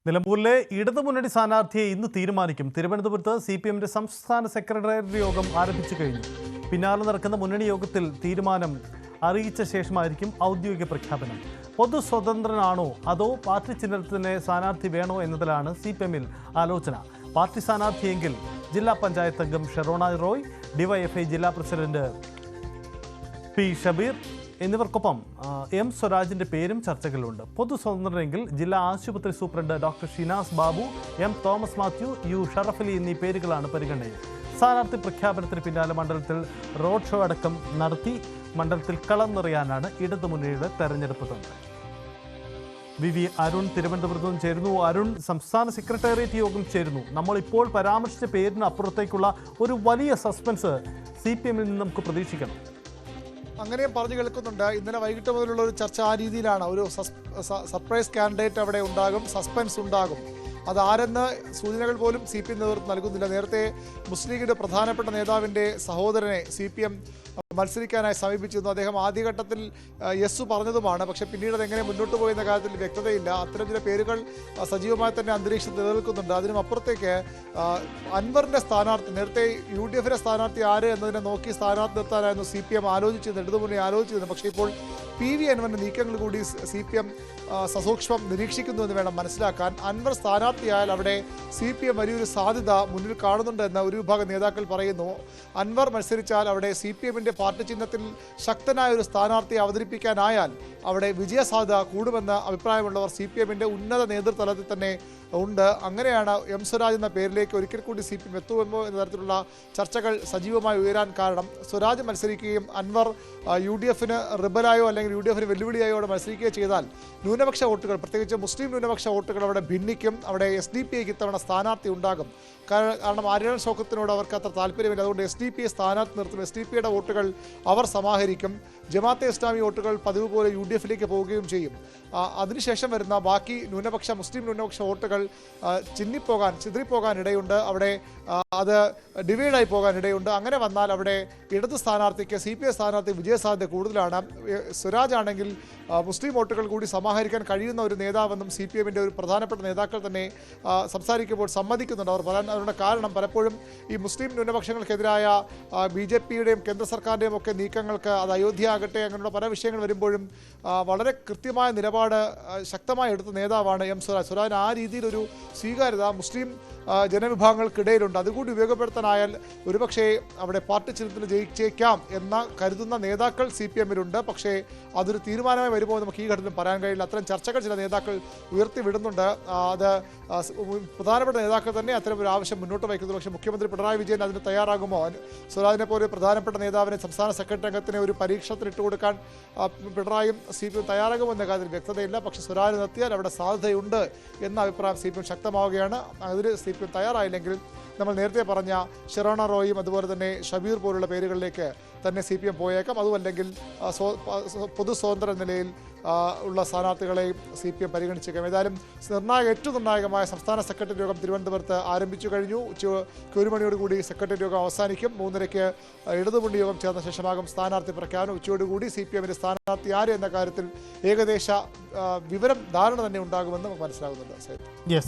നിലമ്പൂരിലെ ഇടതുമുന്നണി സ്ഥാനാർത്ഥിയെ ഇന്ന് തീരുമാനിക്കും. തിരുവനന്തപുരത്ത് CPMന്റെ സംസ്ഥാന സെക്രട്ടേറിയറ്റ് യോഗം ആരംഭിച്ചു കഴിഞ്ഞു. പിന്നാലെ നടക്കുന്ന മുന്നണി യോഗത്തിൽ തീരുമാനം അറിയിച്ച ശേഷമായിരിക്കും ഔദ്യോഗിക പ്രഖ്യാപനം. പൊതു സ്വതന്ത്രനാണോ അതോ പാർട്ടി ചിഹ്നത്തിന് സ്ഥാനാർത്ഥി വേണോ എന്നതിലാണ് CPMൽ ആലോചന. പാർട്ടി സ്ഥാനാർത്ഥിയെങ്കിൽ ജില്ലാ പഞ്ചായത്ത് അംഗം ഷെറോണ റോയ്, DYFI ജില്ലാ പ്രസിഡന്റ് P. ഷബീർ എന്നിവർക്കൊപ്പം M. സ്വരാജിന്റെ പേരും ചർച്ചകളിലുണ്ട്. പൊതു സ്വതന്ത്രരെങ്കിൽ ജില്ലാ ആശുപത്രി superintendent doctor Shinas Babu, M. Thomas Mathew, U. Sharafali എന്നീ പേരുകളാണ് പരിഗണനയിൽ. സ്ഥാനാർത്ഥി പ്രഖ്യാപനത്തിന് പിന്നാലെ മണ്ഡലത്തിൽ റോഡ് ഷോ അടക്കം നടത്തി മണ്ഡലത്തിൽ കളം നിറയാനാണ് ഇടതുമുന്നണിയുടെ തെരഞ്ഞെടുപ്പ് തന്ത്രം. VV അരുൺ തിരുവനന്തപുരത്ത് നിന്ന് ചേരുന്നു. അരുൺ, സംസ്ഥാന സെക്രട്ടേറിയറ്റ് യോഗം ചേരുന്നു. നമ്മളിപ്പോൾ പരാമർശിച്ച പേരിന് അപ്പുറത്തേക്കുള്ള ഒരു വലിയ സസ്പെൻസ് CPMൽ നിന്ന് നമുക്ക് പ്രതീക്ഷിക്കണം. അങ്ങനെയും പറഞ്ഞു കേൾക്കുന്നുണ്ട്. ഇന്നലെ വൈകിട്ട് മുതലുള്ള ഒരു ചർച്ച ആ രീതിയിലാണ്. ഒരു സർപ്രൈസ് കാൻഡിഡേറ്റ് അവിടെ ഉണ്ടാകും, സസ്പെൻസ് ഉണ്ടാകും. അതാരെന്ന് സൂചനകൾ പോലും CPM നേതൃത്വം നൽകുന്നില്ല. നേരത്തെ മുസ്ലിം ലീഗിന്റെ പ്രധാനപ്പെട്ട നേതാവിൻ്റെ സഹോദരനെ CPM മത്സരിക്കാനായി സമീപിച്ചിരുന്നു. അദ്ദേഹം ആദ്യഘട്ടത്തിൽ യെസ് പറഞ്ഞതുമാണ്. പക്ഷേ പിന്നീട് അതെങ്ങനെ മുന്നോട്ട് പോയെന്ന കാര്യത്തിൽ വ്യക്തതയില്ല. അത്തരം ചില പേരുകൾ സജീവമായി തന്നെ അന്തരീക്ഷം നിലനിൽക്കുന്നുണ്ട്. അതിനും അപ്പുറത്തേക്ക് അൻവറിൻ്റെ സ്ഥാനാർത്ഥി, നേരത്തെ UDFന്റെ സ്ഥാനാർത്ഥി ആര് എന്നതിനെ നോക്കി സ്ഥാനാർത്ഥി നിർത്താനായിരുന്നു CPM ആലോചിച്ചിരുന്നത്, ഇടതുമുന്നണി ആലോചിച്ചിരുന്നത്. പക്ഷേ ഇപ്പോൾ PV അൻവറിൻ്റെ നീക്കങ്ങൾ കൂടി CPM സസൂക്ഷ്മം നിരീക്ഷിക്കുന്നു എന്ന് വേണം മനസ്സിലാക്കാൻ. അൻവർ സ്ഥാനാർത്ഥിയായാൽ അവിടെ CPM വലിയൊരു സാധ്യത മുന്നിൽ കാണുന്നുണ്ട് എന്ന് ഒരു വിഭാഗം നേതാക്കൾ പറയുന്നു. അൻവർ മത്സരിച്ചാൽ അവിടെ CPMന്റെ പാർട്ടി ചിഹ്നത്തിൽ ശക്തനായ ഒരു സ്ഥാനാർത്ഥിയെ അവതരിപ്പിക്കാനായാൽ അവിടെ വിജയസാധ്യത കൂടുമെന്ന അഭിപ്രായമുള്ളവർ CPMന്റെ ഉന്നത നേതൃതലത്തിൽ തന്നെ ഉണ്ട്. അങ്ങനെയാണ് M. സ്വരാജ് എന്ന പേരിലേക്ക് ഒരിക്കൽ കൂടി CPM എത്തുമെന്നോ എന്ന തരത്തിലുള്ള ചർച്ചകൾ സജീവമായി ഉയരാൻ കാരണം. സ്വരാജ് മത്സരിക്കുകയും അൻവർ UDFന് റിബലായോ അല്ലെങ്കിൽ UDFന് വെല്ലുവിളിയായോ അവിടെ മത്സരിക്കുകയോ ചെയ്താൽ ന്യൂനപക്ഷ വോട്ടുകൾ, പ്രത്യേകിച്ച് മുസ്ലിം ന്യൂനപക്ഷ വോട്ടുകൾ അവിടെ ഭിന്നിക്കും. അവിടെ SDPക്ക് ഇത്തവണ സ്ഥാനാർത്ഥി ഉണ്ടാകും. കാരണം ആര്യൻ ഷൗക്കത്തിനോട് അവർക്ക് അത്ര താല്പര്യമില്ല. അതുകൊണ്ട് SDP സ്ഥാനാർത്ഥി നിർത്തും. SDPയുടെ വോട്ടുകൾ അവർ സമാഹരിക്കും. ജമാഅത്തെ ഇസ്ലാമി വോട്ടുകൾ പതിവ് പോലെ UDFലേക്ക് പോവുകയും ചെയ്യും. അതിനുശേഷം വരുന്ന ബാക്കി മുസ്ലിം ന്യൂനപക്ഷ വോട്ടുകൾ ചിതറിപ്പോകാൻ ഇടയുണ്ട്. അവിടെ അത് ഡിവൈഡായി പോകാൻ ഇടയുണ്ട്. അങ്ങനെ വന്നാൽ അവിടെ ഇടത് സ്ഥാനാർത്ഥിക്ക് CPM സ്ഥാനാർത്ഥി വിജയസാധ്യത കൂടുതലാണ്. സ്വരാജ് ആണെങ്കിൽ മുസ്ലിം വോട്ടുകൾ കൂടി സമാഹരിക്കാൻ കഴിയുന്ന ഒരു നേതാവെന്നും CPMന്റെ ഒരു പ്രധാനപ്പെട്ട നേതാക്കൾ തന്നെ സംസാരിക്കുമ്പോൾ സമ്മതിക്കുന്നുണ്ട്. അവർ പറയാൻ അവരുടെ കാരണം പലപ്പോഴും ഈ മുസ്ലിം ന്യൂനപക്ഷങ്ങൾക്കെതിരായ BJPയുടെയും കേന്ദ്ര സർക്കാരിൻ്റെയും ഒക്കെ നീക്കങ്ങൾക്ക്, അത് അയോധ്യ ആകട്ടെ, അങ്ങനെയുള്ള പല വിഷയങ്ങൾ വരുമ്പോഴും വളരെ കൃത്യമായ നിലപാട് ശക്തമായി എടുത്ത നേതാവാണ് M. സ്വരാജ്. സ്വരാജിന് ആ രീതിയിലൊരു സ്വീകാര്യത മുസ്ലിം ജനവിഭാഗങ്ങൾക്കിടയിലുണ്ട്. അതുകൂടി ഉപയോഗപ്പെടുത്താനായാൽ ഒരുപക്ഷെ അവിടെ പാർട്ടി ചിഹ്നത്തിൽ ജയിച്ചേക്കാം എന്ന കരുതുന്ന നേതാക്കൾ CPMലുണ്ട്. പക്ഷേ അതൊരു തീരുമാനമായി വരുമോ നമുക്ക് ഈ ഘട്ടത്തിൽ പറയാൻ കഴിയില്ല. അത്തരം ചർച്ചകൾ ചില നേതാക്കൾ ഉയർത്തിവിടുന്നുണ്ട്. അത് പ്രധാനപ്പെട്ട നേതാക്കൾ തന്നെ അത്തരം ഒരു ആവശ്യം മുന്നോട്ട് വയ്ക്കുന്നു. പക്ഷേ മുഖ്യമന്ത്രി പിണറായി വിജയൻ അതിന് തയ്യാറാകുമോ? സ്വരാജിനെ പോലെ പ്രധാനപ്പെട്ട നേതാവിനെ, സംസ്ഥാന സെക്രട്ടറി അംഗത്തിനെ ഒരു പരീക്ഷണത്തിന് ഇട്ടുകൊടുക്കാൻ പിണറായിയും CPM തയ്യാറാകുമോ എന്ന കാര്യത്തിൽ വ്യക്തതയില്ല. പക്ഷേ സ്വരാജ് നിർത്തിയാൽ അവിടെ സാധ്യതയുണ്ട് എന്ന അഭിപ്രായം CPM ശക്തമാവുകയാണ്. അതിന് CPM തയ്യാറായില്ലെങ്കിൽ നമ്മൾ നേരത്തെ പറഞ്ഞ ഷെറോണ റോയും അതുപോലെ തന്നെ ഷബീർ പോലുള്ള പേരുകളിലേക്ക് തന്നെ CPM പോയേക്കാം. അതുമല്ലെങ്കിൽ പൊതു സ്വതന്ത്ര നിലയിൽ ഉള്ള സ്ഥാനാർത്ഥികളെയും CPM പരിഗണിച്ചേക്കാം. ഏതായാലും ഏറ്റവും നിർണായകമായ സംസ്ഥാന സെക്രട്ടറി യോഗം തിരുവനന്തപുരത്ത് ആരംഭിച്ചു കഴിഞ്ഞു. 1 മണിയോടുകൂടി സെക്രട്ടറി യോഗം അവസാനിക്കും. 3:30 ഇടതുമുന്നണി യോഗം ചേർന്ന ശേഷമാകും സ്ഥാനാർത്ഥി പ്രഖ്യാപനം. ഉച്ചയോടുകൂടി CPMന്റെ സ്ഥാനാർത്ഥി ആര് എന്ന കാര്യത്തിൽ ഏകദേശ ധാരണ തന്നെ ഉണ്ടാകുമെന്ന് നമുക്ക് മനസ്സിലാകുന്നുണ്ട്.